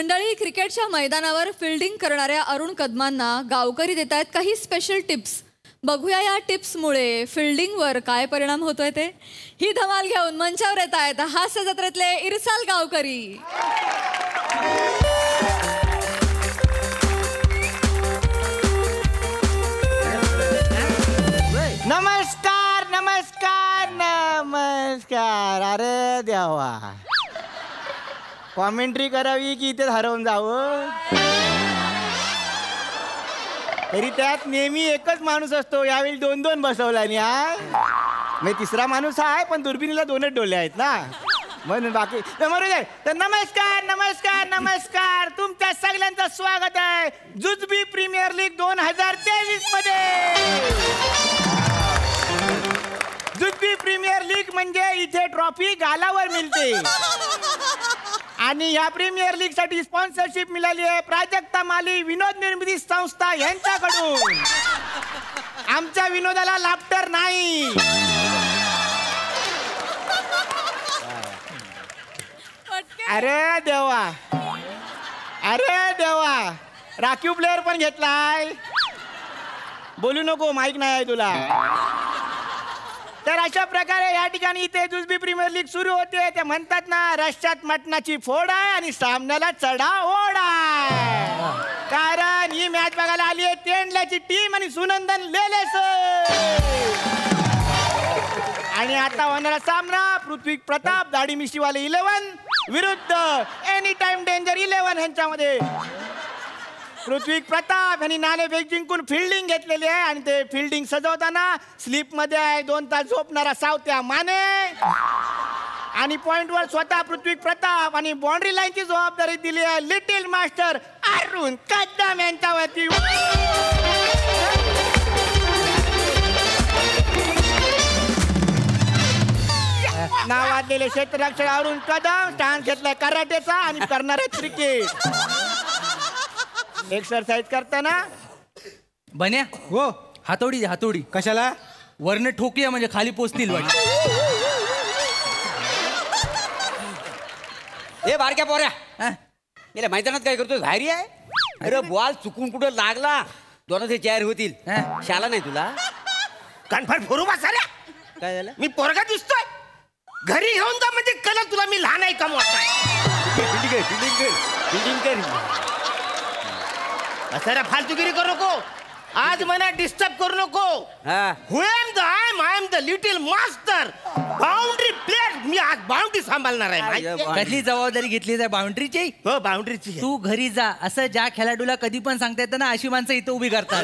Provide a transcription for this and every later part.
मंडळी, क्रिकेटच्या मैदानावर फिल्डिंग करणाऱ्या अरुण कदमांना गावकरी देत आहेत काही स्पेशल टिप्स. बघूया या टिप्समुळे फिल्डिंगवर काय परिणाम होतोय ते. ही धमाल घेऊन मंचावर येत आहेत हास्य जत्रेतले इरसाल गावकरी. नमस्कार नमस्कार नमस्कार. अरे देवा, कॉमेंट्री करावी की इथे हरवून जावं. तरी त्यात नेहमी एकच माणूस असतो, यावेळी दोन दोन बसवला मी तिसरा माणूस आहे, पण दुर्बिणीला दोनच डोले आहेत ना, म्हणून बाकी मरू दे. तर नमस्कार नमस्कार नमस्कार, तुमच्या सगळ्यांचं स्वागत आहे जुजबी प्रीमियर लीग 2023 मध्ये. जुजबी प्रीमियर लीग म्हणजे इथे ट्रॉफी गालावर मिळते आणि या प्रीमियर लीग साठी स्पॉन्सरशिप मिळाली आहे प्राजक्ता माली विनोद निर्मिती संस्था यांच्याकडून. आमच्या विनोदाला लाफ्टर नाही. अरे देवा, अरे देवा, राखीव प्लेअर पण घेतलाय. बोलू नको, माईक नाही आहे तुला. तर अशा प्रकारे या ठिकाणी इथे जुजबी प्रीमियर लीग सुरू होते. ते म्हणतात ना, रश्यात मटणाची फोड आहे आणि सामन्याला चढा ओढ आहे. कारण ही मॅच बघायला आली आहे तेंडल्याची टीम आणि सुनंदन लेलेस. आणि आता होणारा सामना पृथ्वी प्रताप दाढी मिशीवाले 11 विरुद्ध एनी टाइम डेंजर 11 यांच्यामध्ये. पृथ्वी प्रताप यांनी नाणेफेक जिंकून फिल्डिंग घेतलेली आहे आणि ते फिल्डिंग सजवताना स्लीप मध्ये आहे 2 तास झोपणारा सावत्या माने. आणि पॉइंटवर स्वतः पृथ्वी प्रताप आणि बाउंड्री लाईनची जबाबदारी दिली आहे लिटिल मास्टर अरुण कदम यांच्यावरती. नावाजलेले क्षेत्ररक्षक अरुण कदम स्टान्स घेतलाय कराटेचा आणि करणार आहे क्रिकेट. एक्सरसाइज करताना बन्या हो हातोडी दे, हातोडी. कशाला? वरने ठोकूया म्हणजे खाली पोचतील वाटत. ए बारक्या पोऱ्या, गेल्या मैदानात काय करतोय? भारी आहे. अरे बॉल चुकून कुठं लागला दोनाचे चार होतील. शाला नाही तुला? कन्फर्म फोरू बसाल्या. काय झालं? मी पोरगा दिसतोय, घरी घेऊन जा म्हणजे कळलं तुला मी लहान आहे कमवताय. फिल्डिंग कर. असं फालतूगिरी करू नको. आज मला डिस्टर्ब करू नको. I am the little master boundary player. मी आज बाउंड्री सांभाळणार आहे. कधी जबाबदारी घेतली जाय बाउंड्रीची? हो, बाउंड्रीची. तू घरी जा असं ज्या खेळाडूला कधी पण सांगता येतं ना, अशी माणसं इथं उभी करतात.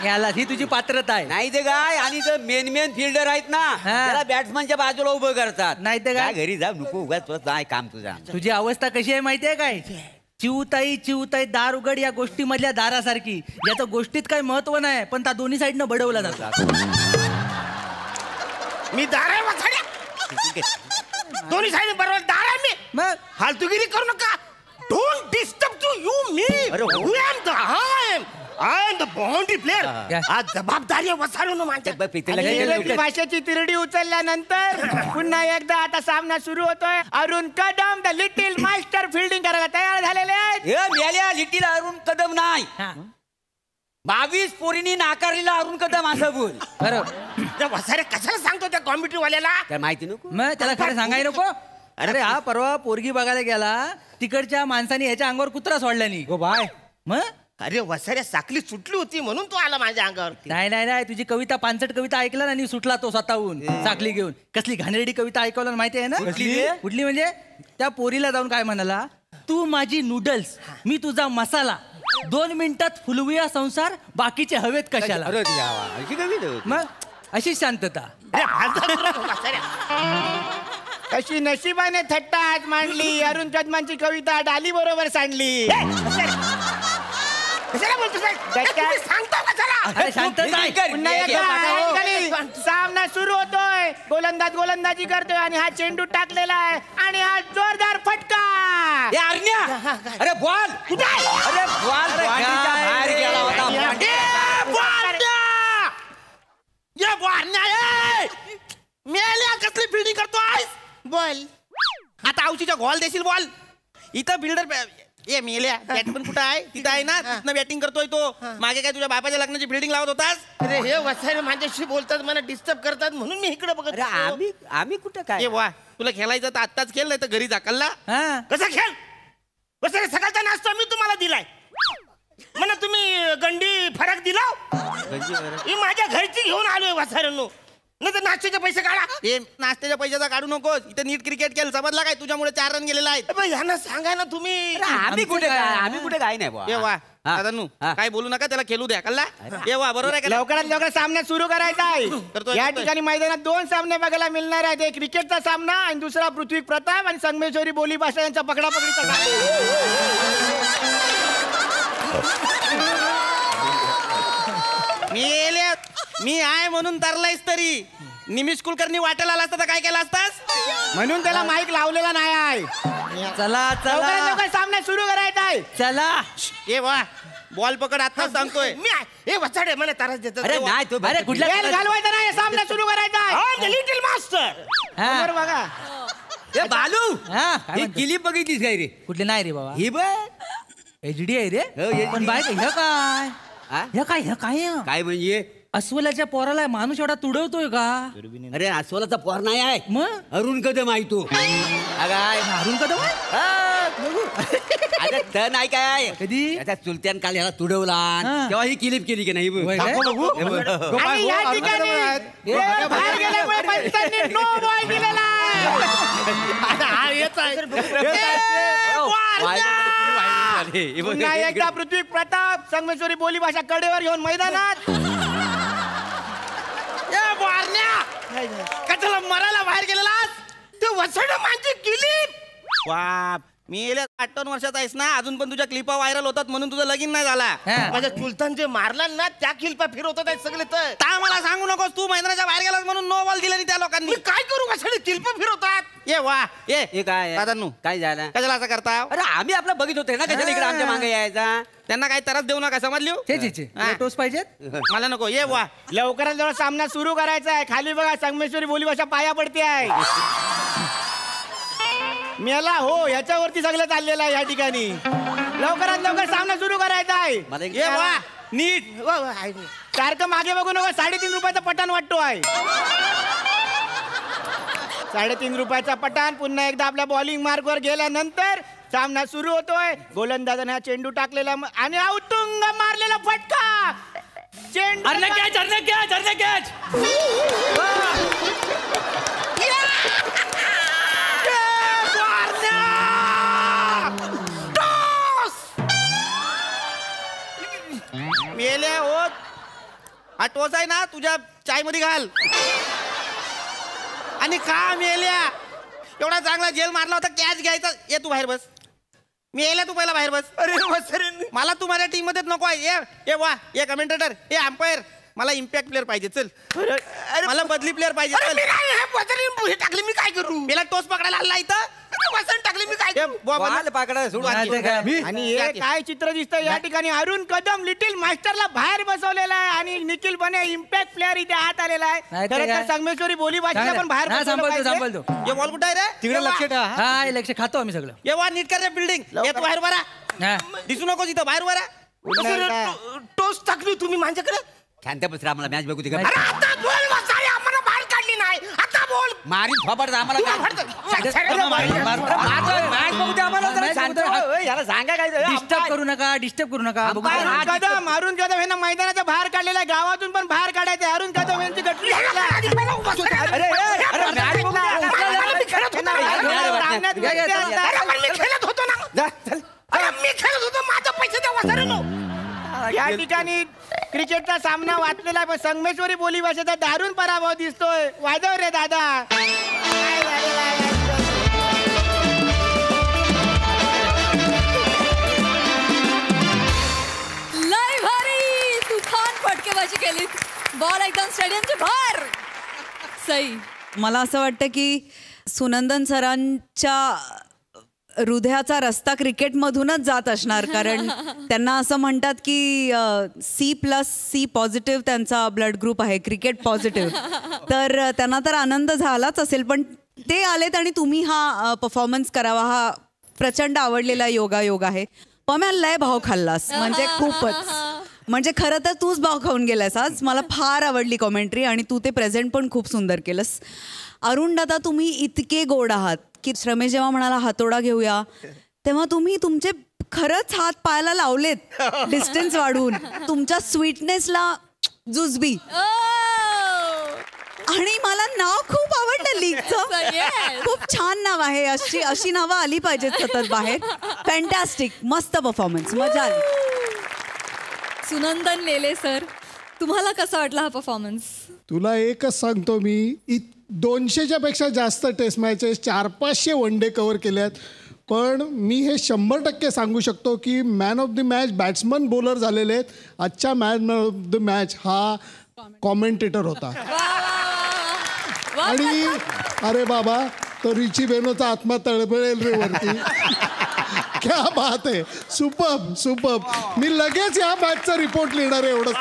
याला ही तुझी पात्रता आहे. नाही ते काय, आणि जर मेन फिल्डर आहेत ना त्याला बॅट्समनच्या बाजूला उभं करतात. नाही ते काय, घरी जा, नको उगाच नाही काम तुझा. तुझी अवस्था कशी आहे माहितीये काय? चिवताई चिवताई दार उघड या गोष्टी मधल्या दारासारखी. याचं गोष्टीत काही महत्व नाही, पण त्या दोन्ही साईडनं बडवला जातात. मी दार आहे वाचाड्या. दोन्ही साईड बरोबर दार आहे मी. मग फालतूगिरी करू नका. Don't disturb to you me. I am the boundary player. आज जबाबदारी वसाडून माझ्या भाषेची तिरडी उचलल्यानंतर पुन्हा एकदा आता सामना सुरू होतोय. Arun Kadam the little master fielding करायला तयार झालेले आहेत. लिटिल अरुण कदम नाही, 22 पोरींनी नाकारलेला अरुण कदम असं बोल. बरोबर. वसारे कशाला सांगतो त्या कॉम्प्युटर वाल्याला? तर माहिती नको. मग त्याला खरं सांगायला नको. अरे हा परवा पोरगी बघायला गेला, तिकडच्या माणसाने याच्या अंगावर कुत्रा सोडला नाही गो बाय. मग अरे वसाऱ्या साखली सुटली होती म्हणून तू आला माझ्या अंगावर. नाही नाही नाही, तुझी कविता पानसट कविता ऐकला आणि सुटला तो स्वतःहून साखली घेऊन. कसली घाणेरडी कविता ऐकवला माहिती आहे ना? कुठली म्हणजे त्या पोरीला जाऊन काय म्हणाला, तू माझी नूडल्स मी तुझा मसाला, 2 मिनिटात फुलवूया संसार, बाकीचे हवेत कशाला. मग अशी शांतता. कशी नशिबाने थट्टा आज मांडली. अरुण कदमांची कविता डाली बरोबर सांडली. सामना सुरू होतोय. गोलंदाजी करतोय आणि हा चेंडू टाकलेला आहे आणि हा जोरदार फटका. अरे बॉल कुठे? अरे बॉल बाहेर गेला होता. कसली फिल्डिंग करतोय बॉल. आता औषधीचा गोल देशील बॉल. इथं बिल्डर ए मेल्या बॅट पण कुठं आहे तिथं आहे ना तिथनं बॅटिंग करतोय तो मागे काय तुझ्या बापाच्या लग्नाची बिल्डिंग लावत होतास अरे हे वसारे माझ्याशी बोलतात मला डिस्टर्ब करतात म्हणून मी इकडे बघत अरे होतो. आम्ही कुठं काय ए वा तुला खेळायचं तर आत्ताच खेळ नाही तर घरी जा कल्ला हा कसा खेळ वसारे सकाळचा नाश्ता मी तुम्हाला दिलाय म्हणा तुम्ही गंडी फरक दिला मी माझ्या घरची घेऊन आलोय वसाऱ्यांनो नाही तर नाश्त्याचे पैसे काढा. ए नाश्त्याच्या पैशाचा काढू नकोस इथं नीट क्रिकेट खेळ समजला काय तुझ्यामुळे 4 रन गेलेला आहेत अबे, यांना सांगा ना तुम्ही आम्ही कुठे काय आम्ही कुठे काय नाही बुवा. ए वा हा. दादानू हा. काय बोलू नका त्याला खेळू द्या कल्ला ए वा बरोबर आहे का लवकरात लवकर सामना सुरू करायचा आहे या ठिकाणी मैदानात 2 सामने बघायला मिळणार आहेत एक क्रिकेटचा सामना आणि दुसरा पृथ्वी प्रताप आणि संगमेश्वरी बोली भाषा यांचा पकडापकडीचा मी आहे म्हणून तरलायस तरी निमिष कुलकर्णी वाटेला आला असता तर काय केला असतास म्हणून त्याला माईक लावलेला नाही आहे चला लवकरात चला लवकर सामना सुरू करायचा आहे चला ए वा बॉल पकड आता सांगतोय मी हे वसाडे मला त्रास देतात अरे नाही तो अरे कुठल्या वेळ घालवायचा नाही सामना सुरू करायचा आहे लिटिल मास्टर हा. बरोबर बघा ए, बालू हा, काय ही म्हणतो? किली बघितलीस काय रे कुठले नाही रे बाबा ही बघ HD आहे रे हो, HD. पण बाय ह्या काय हा? ह्या काय ह्या काय आहे? काय म्हणजे अस्वलाच्या पोराला माणूस एवढा तुडवतोय का अरे अस्वलाचा पोर नाही आहे मग अरुण कदम आहे तू अगाय मारून कदम आहे? अरे तर नाही काय कधी? त्या चुलत्यान काल ह्याला तुडवला हा. तेव्हा ही किलीप केली की नाही बघ. होय काय? हे बघ. आणि या ठिकाणी वेळ बाहेर गेल्यामुळे पंचांनी नो बॉल दिलेला हा येत आहे हे बघ. पुन्हा एकदा पृथ्वी प्रताप संगमेश्वरी बोली भाषा कडेवर घेऊन मैदानात कशाला मरायला बाहेर गेलेलास ते वसड माझी किलीप बाप मी गेल्या 58 वर्षाचा आहेस ना अजून पण तुझ्या क्लिपा व्हायरल होतात म्हणून तुझं लगीन नाही झाला हा. माझ्या चुलतान जे मारला ना त्या किल्पा फिरवतात आहेत सगळे तर ता मला सांगू नकोस तू मैदानाच्या बाहेर गेलास म्हणून नो बॉल दिला नाही त्या लोकांनी मी काय करू वसडे किल्पा फिरवतात ये वा ये हे काय दादांनू काय झालं कशाला असं करता अरे आम्ही आपलं बघित होते ना कशाला इकडे आमच्या मागे यायचा त्यांना काही त्रास देऊ नका समजली हो? छे छे छे हा. टोस पाहिजेत मला नको ये वा लवकरात लवकर सामना सुरू करायचा आहे खाली बघा संगमेश्वरी बोली भाषा पाया पडते आहे मेला हो ह्याच्यावरती सगळं चाललेलं आहे या ठिकाणी लवकरात लवकर सामना सुरू करायचा मला आहे एक ये वा नीट वा, वा, आहे. सारखं मागे बघू नका 3.5 रुपयाचा पठाण वाटतो आहे 3.5 रुपयाचा पठाण पुन्हा एकदा आपल्या बॉलिंग मार्कवर गेल्यानंतर सामना सुरू होतोय गोलंदाजाने हा चेंडू टाकलेला आणि औतुंग मारलेला फटका चेंडू मेल्या होत हा टोस आहे ना तुझ्या चाय मध्ये घाल आणि का मेल्या एवढा चांगला जेल मारला होता कॅच घ्यायचा ये तू बाहेर बस मेल्या तू पहिला बाहेर बस अरे वसरे मला तू माझ्या टीम मध्येच नको आहे ये वा ये कमेंटेटर ये अंपायर मला इम्पॅक्ट प्लेअर पाहिजे चल मला बदली प्लेअर पाहिजे अरे चल मी नाही हे वसरे पुढे टाकले मी काय करू मेला टोस पकडायला आला इथं अरे वसरे टाकले मी काय ए, करू बुवा, बॉल पकडा सोडून नाही तर काय? मी? आणि हे काय चित्र दिसतंय या ठिकाणी अरुण कदम लिटिल मास्टरला बाहेर बसवलेला आहे आणि निखिल बने इम्पॅक्ट प्लेअर इथे आत आलेला आहे नाही तर खरं तर काय? संगमेश्वरी बोली भाषेला पण बाहेर नाही, बसवलं सांभाळतो, पाहिजे. सांभाळतो. हे बॉल कुठं आहे रे तिकडे लक्ष ठेवा हा हे लक्ष खातो आम्ही सगळं ये वा नीट कर रे बिल्डिंग ये तू बाहेर बरा हा. दिसू नको इथं बाहेर बरा वसरे, टोस टाकली तुम्ही माझ्याकडे शांत बस आम्हाला मॅच बघू दे का अरे आता बोल वसारे आम्हाला बाहेर काढली नाही आता बोल मारीन थोपाड आम्हाला काय? मॅच बघू दे आम्हाला जरा मॅच शांत बघू दे. हो, याला सांगा काय डिस्टर्ब करू नका डिस्टर्ब करू नका बघू अंपायर दे. अरुण कदम हे ना मैदानाच्या बाहेर काढलेला आहे गावातून पण बाहेर काढायचं अरुण कदम यांची गटली खेळत होतो ना अरे मी खेळत होतो माझा पैसे द्या वसरे या ठिकाणी क्रिकेटचा सामना वाचलेला आहे पण संगमेश्वरी बोली भाषेचा दारुण पराभव दिसतोय वाजव रे दादा काय झालेलं आहे? लय भारी तुफान फटकेबाजी केली बॉल एकदम स्टेडियमच्या बाहेर सई मला असं वाटतं की सुनंदन सरांच्या हृदयाचा रस्ता क्रिकेटमधूनच जात असणार कारण त्यांना असं म्हणतात की C+C पॉझिटिव्ह त्यांचा ब्लड ग्रुप आहे क्रिकेट पॉझिटिव्ह तर त्यांना तर आनंद झालाच असेल पण ते आलेत आणि तुम्ही हा परफॉर्मन्स करावा हा प्रचंड आवडलेला योगायोग आहे. पम्या लय भाव खाल्लास म्हणजे खूपच. म्हणजे खरं तर तूच भाव खाऊन गेलास आज. मला फार आवडली कॉमेंट्री आणि तू ते प्रेझेंट पण खूप सुंदर केलंस. अरुण दादा तुम्ही इतके गोड आहात की श्रमेश जेव्हा म्हणाला हातोडा घेऊया तेव्हा तुम्ही तुमचे खरंच हात पायाला लावलेत डिस्टन्स वाढवून. तुमच्या स्वीटनेसला जुजबी. आणि मला नाव खूप आवडलं लीगचं. खूप छान नाव आहे. अशी नावं आली पाहिजेत सतत बाहेर. फॅन्टॅस्टिक. मस्त परफॉर्मन्स. मजा आली. सुनंदन लेले सर, तुम्हाला कसा वाटला हा परफॉर्मन्स? तुला एकच सांगतो मी, 200च्या पेक्षा जास्त test matches 400-500 one day cover केल्यात. पण मी हे 100% सांगू शकतो की man of the match batsman bowler झालेले आहेत. आजच्या मॅन ऑफ द मॅच हा कॉमेंटेटर होता. आणि अरे बाबा, तो रिची बेनोचा आत्मा तळपळेल रे वरती. क्या बात आहे. सुपर्ब. मी लगेच या मॅचचा रिपोर्ट लिहिणार आहे एवढंच.